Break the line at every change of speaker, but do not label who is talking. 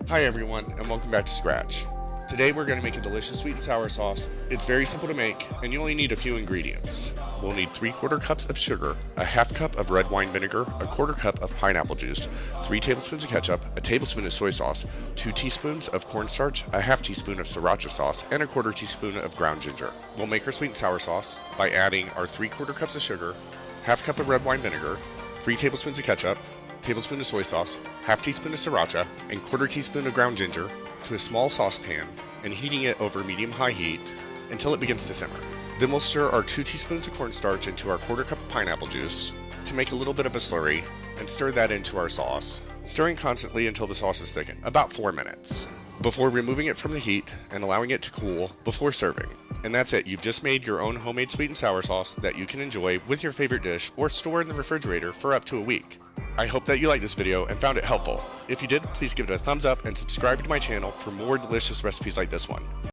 Hi everyone, and welcome back to Skrach. Today we're going to make a delicious sweet and sour sauce. It's very simple to make, and you only need a few ingredients. We'll need 3/4 cups of sugar, a half cup of red wine vinegar, a 1/4 cup of pineapple juice, 3 tablespoons of ketchup, a tablespoon of soy sauce, 2 teaspoons of cornstarch, a half teaspoon of Sriracha sauce, and a 1/4 teaspoon of ground ginger. We'll make our sweet and sour sauce by adding our 3/4 cups of sugar, half cup of red wine vinegar, 3 tablespoons of ketchup, tablespoon of soy sauce, half teaspoon of sriracha, and 1/4 teaspoon of ground ginger to a small saucepan and heating it over medium-high heat until it begins to simmer. Then we'll stir our 2 teaspoons of cornstarch into our 1/4 cup of pineapple juice to make a little bit of a slurry and stir that into our sauce, stirring constantly until the sauce is thickened, about 4 minutes, before removing it from the heat and allowing it to cool before serving. And that's it, you've just made your own homemade sweet and sour sauce that you can enjoy with your favorite dish or store in the refrigerator for up to a week. I hope that you liked this video and found it helpful. If you did, please give it a thumbs up and subscribe to my channel for more delicious recipes like this one.